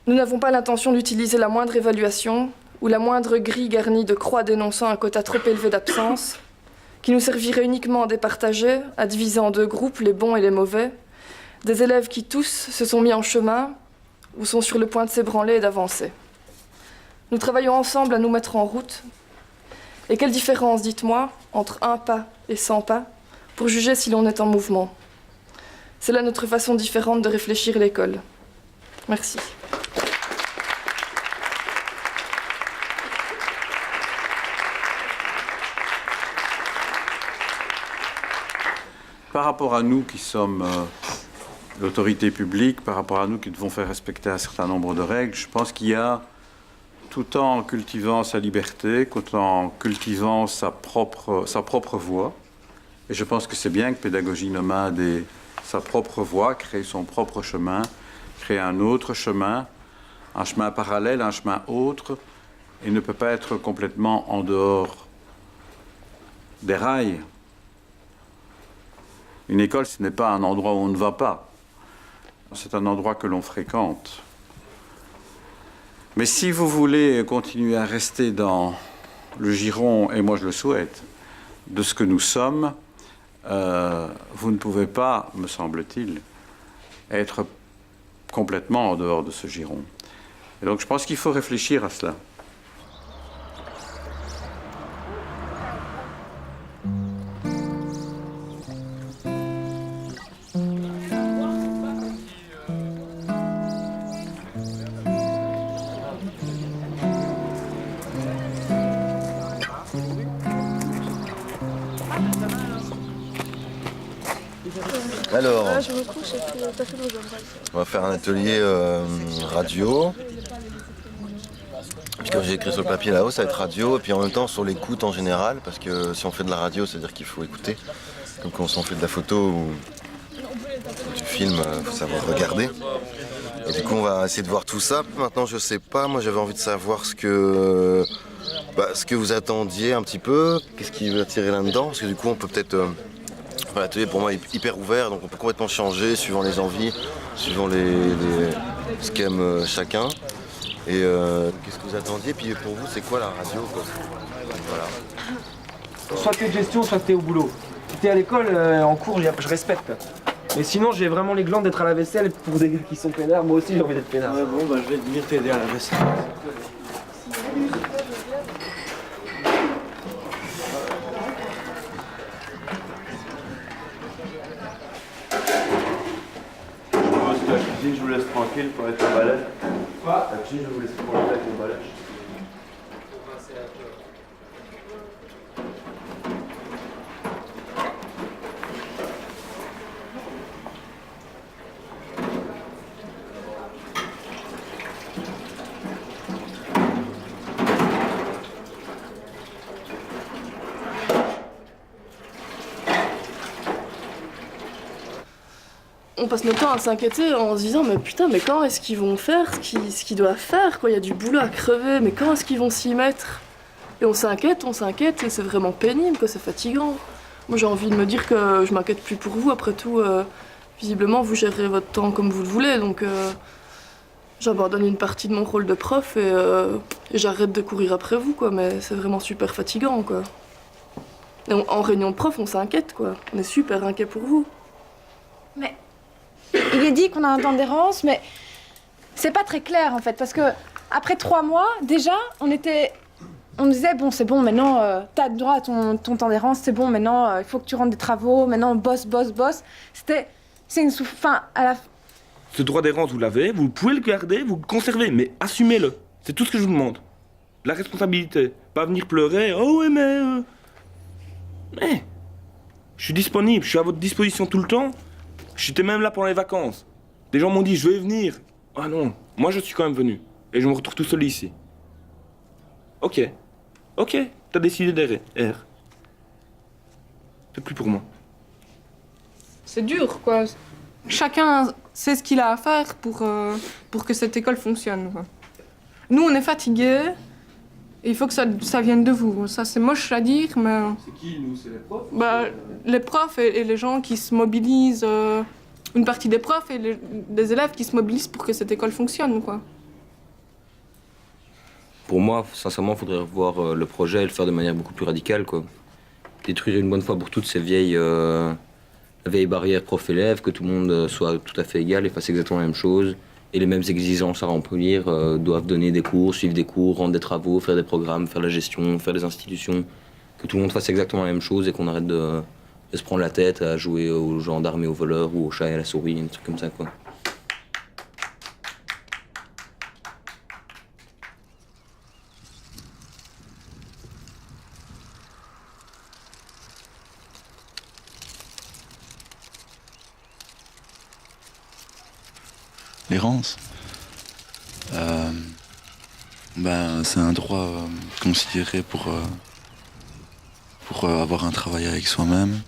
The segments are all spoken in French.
Nous n'avons pas l'intention d'utiliser la moindre évaluation ou la moindre grille garnie de croix dénonçant un quota trop élevé d'absence, qui nous servirait uniquement à départager, à diviser en deux groupes, les bons et les mauvais, des élèves qui tous se sont mis en chemin ou sont sur le point de s'ébranler et d'avancer. Nous travaillons ensemble à nous mettre en route. Et quelle différence, dites-moi, entre un pas et 100 pas, pour juger si l'on est en mouvement? C'est là notre façon différente de réfléchir l'école. Merci. Par rapport à nous qui sommes l'autorité publique, par rapport à nous qui devons faire respecter un certain nombre de règles, je pense qu'il y a, tout en cultivant sa liberté, tout en cultivant sa propre voie, et je pense que c'est bien que Pédagogie Nomade ait sa propre voie, crée son propre chemin, crée un autre chemin, un chemin parallèle, un chemin autre, et ne peut pas être complètement en dehors des rails. Une école, ce n'est pas un endroit où on ne va pas. C'est un endroit que l'on fréquente. Mais si vous voulez continuer à rester dans le giron, et moi je le souhaite, de ce que nous sommes, vous ne pouvez pas, me semble-t-il, être complètement en dehors de ce giron. Et donc je pense qu'il faut réfléchir à cela. Alors, on va faire un atelier radio. Puis comme j'ai écrit sur le papier là-haut, ça va être radio, et puis en même temps sur l'écoute en général, parce que si on fait de la radio, c'est-à-dire qu'il faut écouter. Comme quand on fait de la photo ou du film, il faut savoir regarder. Et du coup, on va essayer de voir tout ça. Maintenant, je sais pas, moi j'avais envie de savoir ce que vous attendiez un petit peu, qu'est-ce qui vous attirait là-dedans, parce que du coup, on peut peut-être... l'atelier pour moi est hyper ouvert, donc on peut complètement changer suivant les envies, suivant ce qu'aime chacun. Et qu'est-ce que vous attendiez? Puis pour vous, c'est quoi la radio, quoi? Voilà. Soit t'es de gestion, soit t'es au boulot. Si t'es à l'école, en cours, je respecte. Mais sinon, j'ai vraiment les glandes d'être à la vaisselle pour des gars qui sont peinards. Moi aussi, j'ai envie d'être peinard. Ouais, bon, bah, je vais venir t'aider à la vaisselle. La cuisine, je vous laisse tranquille pour être au balai. Quoi? La cuisine, je vous laisse pour être au balai. On passe notre temps à s'inquiéter en se disant mais putain, mais quand est-ce qu'ils vont faire ce qu'ils doivent faire, quoi? Il y a du boulot à crever, mais quand est-ce qu'ils vont s'y mettre? Et on s'inquiète et c'est vraiment pénible, quoi, c'est fatigant. Moi j'ai envie de me dire que je m'inquiète plus pour vous, après tout, visiblement vous gérez votre temps comme vous le voulez, donc j'abandonne une partie de mon rôle de prof et j'arrête de courir après vous, quoi, mais c'est vraiment super fatigant, quoi. Et en réunion de prof, on s'inquiète, quoi, on est super inquiet pour vous. Mais il est dit qu'on a un temps d'errance, mais c'est pas très clair en fait, parce que après 3 mois, déjà, on disait bon, c'est bon, maintenant t'as droit à ton temps d'errance, c'est bon, maintenant il faut que tu rendes des travaux, maintenant bosse. Ce droit d'errance, vous l'avez, vous pouvez le garder, vous le conservez, mais assumez-le. C'est tout ce que je vous demande. La responsabilité. Pas venir pleurer, oh ouais, mais je suis disponible, je suis à votre disposition tout le temps. J'étais même là pendant les vacances. Des gens m'ont dit, je vais venir. Ah non, moi je suis quand même venu. Et je me retrouve tout seul ici. Ok, t'as décidé d'errer. C'est plus pour moi. C'est dur, quoi. Chacun sait ce qu'il a à faire pour que cette école fonctionne, quoi. Nous, on est fatigués. Et il faut que ça vienne de vous. Ça, c'est moche à dire, mais... C'est qui, nous? C'est les profs? Les profs et les gens qui se mobilisent... une partie des profs et des élèves qui se mobilisent pour que cette école fonctionne, quoi. Pour moi, sincèrement, il faudrait revoir le projet et le faire de manière beaucoup plus radicale, quoi. Détruire une bonne fois pour toutes ces vieilles barrières prof-élève, que tout le monde soit tout à fait égal et fasse exactement la même chose. Et les mêmes exigences à remplir, doivent donner des cours, suivre des cours, rendre des travaux, faire des programmes, faire la gestion, faire des institutions. Que tout le monde fasse exactement la même chose et qu'on arrête de se prendre la tête à jouer aux gendarmes et aux voleurs ou aux chats et à la souris, un truc comme ça, quoi. L'errance, c'est un droit considéré pour avoir un travail avec soi-même.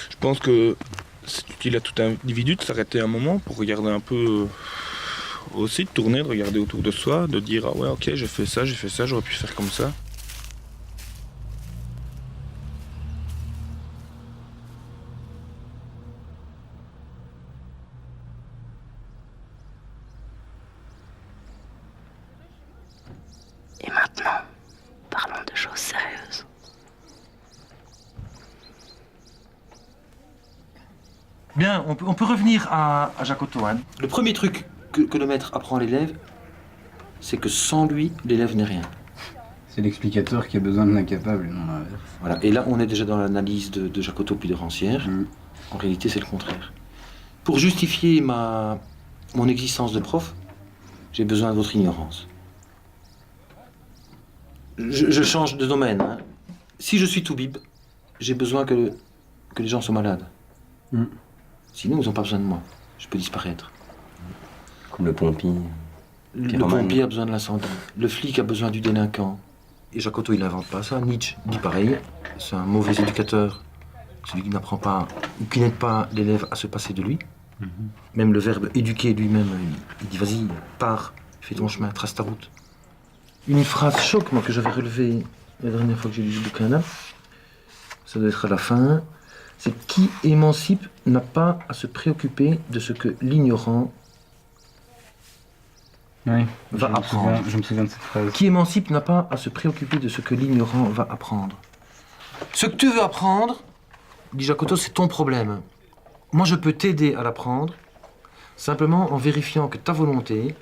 Je pense que c'est utile à tout individu de s'arrêter un moment pour regarder un peu aussi, de tourner, de regarder autour de soi, de dire ah ouais ok j'ai fait ça, j'aurais pu faire comme ça. Et maintenant, parlons de choses sérieuses. Bien, on peut revenir à Jacotot. Hein. Le premier truc que le maître apprend à l'élève, c'est que sans lui, l'élève n'est rien. C'est l'explicateur qui a besoin de l'incapable, non l'inverse. Voilà. Et là, on est déjà dans l'analyse de Jacotot puis de Rancière. En réalité, c'est le contraire. Pour justifier mon existence de prof, j'ai besoin de votre ignorance. Je change de domaine. Hein. Si je suis toubib, j'ai besoin que les gens soient malades. Sinon, ils n'ont pas besoin de moi. Je peux disparaître. Comme le pompier. Le pompier a besoin de l'incendie. Le flic a besoin du délinquant. Et Jacotot, il n'invente pas ça. Nietzsche dit pareil. C'est un mauvais éducateur. Celui qui n'apprend pas ou qui n'aide pas l'élève à se passer de lui. Même le verbe éduquer lui-même, il dit vas-y, pars, fais ton chemin, trace ta route. Une phrase choc, moi, que j'avais relevée la dernière fois que j'ai lu ce bouquin-là, ça doit être à la fin, c'est qui émancipe n'a pas à se préoccuper de ce que l'ignorant va apprendre. Je me souviens de cette phrase. Qui émancipe n'a pas à se préoccuper de ce que l'ignorant va apprendre. Ce que tu veux apprendre, dit Jacotot, c'est ton problème. Moi, je peux t'aider à l'apprendre, simplement en vérifiant que ta volonté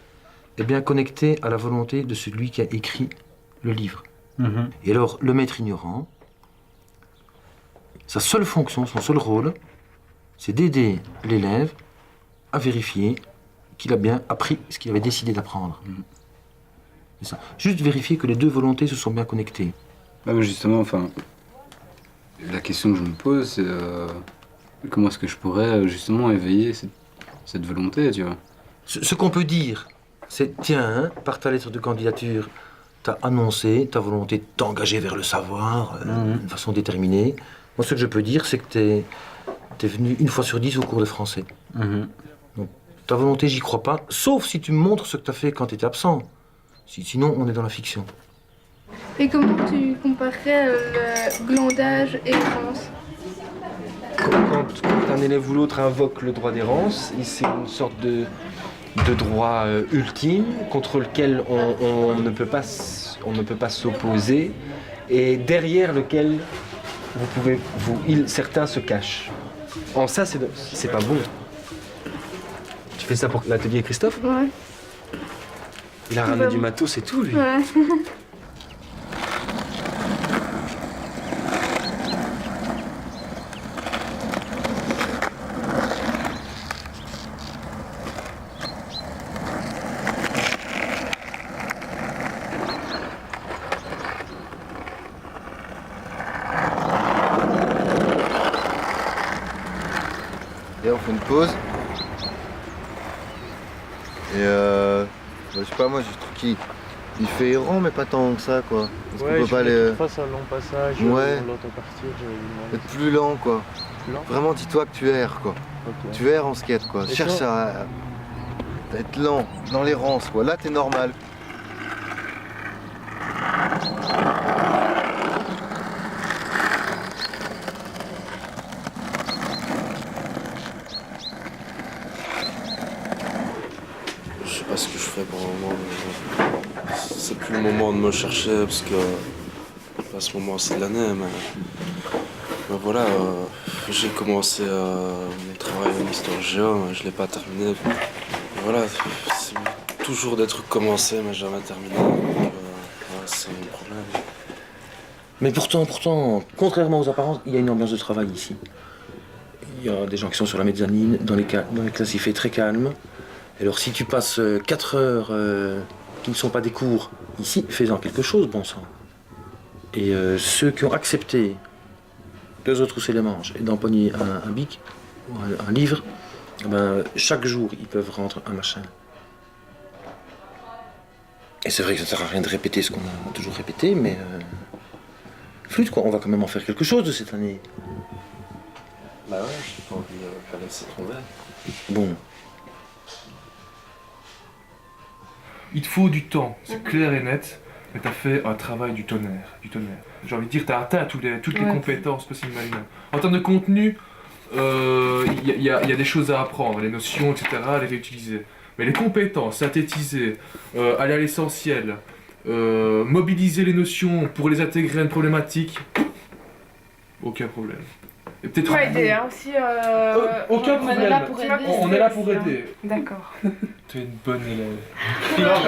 est bien connectée à la volonté de celui qui a écrit le livre. Et alors, le maître ignorant, sa seule fonction, son seul rôle, c'est d'aider l'élève à vérifier qu'il a bien appris ce qu'il avait décidé d'apprendre. C'est ça. Juste vérifier que les deux volontés se sont bien connectées. Justement, enfin, la question que je me pose, c'est comment est-ce que je pourrais justement éveiller cette volonté, tu vois. Ce qu'on peut dire, c'est tiens, par ta lettre de candidature, t'as annoncé ta volonté de t'engager vers le savoir de façon déterminée. Moi, ce que je peux dire, c'est que t'es venu une fois sur 10 au cours de français. Donc, ta volonté, j'y crois pas, sauf si tu me montres ce que t'as fait quand t'étais absent. Sinon, on est dans la fiction. Et comment tu comparerais le glandage et l'errance? Quand un élève ou l'autre invoque le droit d'errance, c'est une sorte de droit ultime contre lequel on ne peut pas s'opposer et derrière lequel certains se cachent. En ça, c'est pas bon. Tu fais ça pour l'atelier Christophe? Ouais. Il a ramené du matos et tout, lui. Ouais. Et on fait une pause. Et je sais pas, moi je trouve qu'il fait errant mais pas tant que ça quoi. Parce qu'on peut pas aller. Fasse un long passage, ouais. on l'entend partir, Être plus lent quoi. Plus lent. Vraiment dis-toi que tu erres quoi. Okay. Tu erres en skate quoi. Et Cherche à être lent, dans l'errance quoi. Là t'es normal. que je ferai pour un moment. Mais c'est plus le moment de me chercher parce que à ce moment-ci de l'année. Mais voilà, j'ai commencé mon travail en histoire géo, mais je l'ai pas terminé. Et voilà, c'est toujours des trucs commencés, mais jamais terminés. Donc, voilà, c'est mon problème. Mais pourtant, contrairement aux apparences, il y a une ambiance de travail ici. Il y a des gens qui sont sur la mezzanine, dans les classes il fait très calme. Et alors si tu passes 4 heures qui ne sont pas des cours ici, fais-en quelque chose, bon sang. Et ceux qui ont accepté de se retrousser les manches et d'empoigner un bic ou un livre, ben, chaque jour ils peuvent rendre un machin. Et c'est vrai que ça ne sert à rien de répéter ce qu'on a toujours répété, mais flûte quoi, on va quand même en faire quelque chose de cette année. Bah ouais, j'ai pas envie de faire laisser tomber. Bon. Il te faut du temps, c'est clair et net, mais t'as fait un travail du tonnerre. J'ai envie de dire, t'as atteint toutes les compétences possibles et imaginables. En termes de contenu, il y a des choses à apprendre, les notions, etc., à les réutiliser. Mais les compétences, synthétiser, aller à l'essentiel, mobiliser les notions pour les intégrer à une problématique, aucun problème. Et peut-être aider hein, aussi. aucun problème. On est là pour aider. On est là pour aider. D'accord. Tu es une bonne élève. Suivant.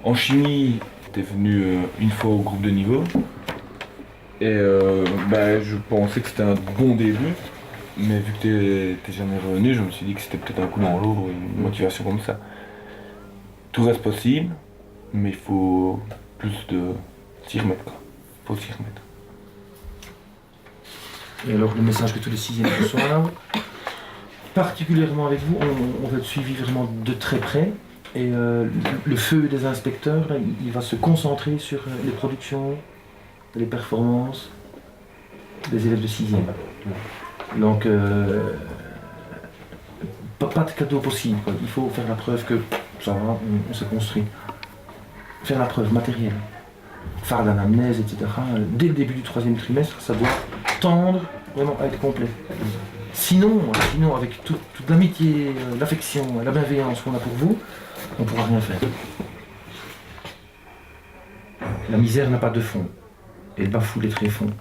En chimie, t'es venu une fois au groupe de niveau. Et je pensais que c'était un bon début. Mais vu que t'es jamais revenu, je me suis dit que c'était peut-être un coup dans l'eau, une motivation comme ça. Tout reste possible, mais il faut plus de s'y remettre, quoi. Faut s'y remettre. Et alors le message que tous les sixièmes reçoivent, particulièrement avec vous, on va être suivi vraiment de très près. Et le feu des inspecteurs, là, il va se concentrer sur les productions, les performances des élèves de sixième. Donc pas de cadeau possible, quoi. Il faut faire la preuve que ça va, on se construit. Faire la preuve matérielle, faire l'anamnèse, etc. Dès le début du 3e trimestre, ça doit tendre vraiment à être complet. Sinon avec toute l'amitié, l'affection, la bienveillance qu'on a pour vous, on ne pourra rien faire. La misère n'a pas de fond, elle bafoue les tréfonds.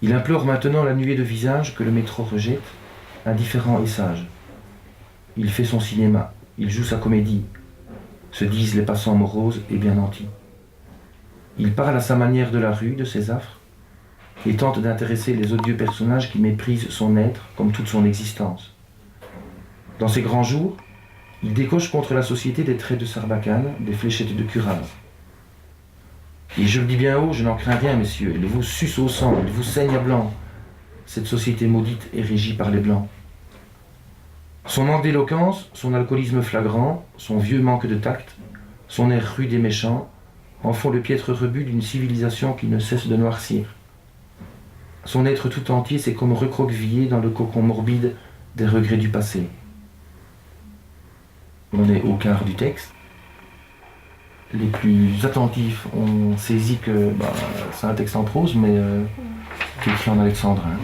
Il implore maintenant la nuée de visages que le métro rejette, indifférent et sage. Il fait son cinéma, il joue sa comédie, se disent les passants moroses et bien nantis. Il parle à sa manière de la rue, de ses affres, et tente d'intéresser les odieux personnages qui méprisent son être comme toute son existence. Dans ses grands jours, il décoche contre la société des traits de Sarbacane, des fléchettes de Curare. Et je le dis bien haut, je n'en crains rien, messieurs, il vous suce au sang, il vous saigne à blanc. Cette société maudite est régie par les Blancs. Son manque d'éloquence, son alcoolisme flagrant, son vieux manque de tact, son air rude et méchant, en font le piètre rebut d'une civilisation qui ne cesse de noircir. Son être tout entier s'est comme recroquevillé dans le cocon morbide des regrets du passé. On est au quart du texte. Les plus attentifs ont saisi que c'est un texte en prose, mais qui est écrit en alexandrin.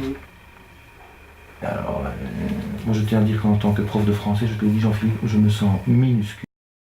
Alors, moi je tiens à dire qu'en tant que prof de français, je te le dis Jean-Philippe, je me sens minuscule.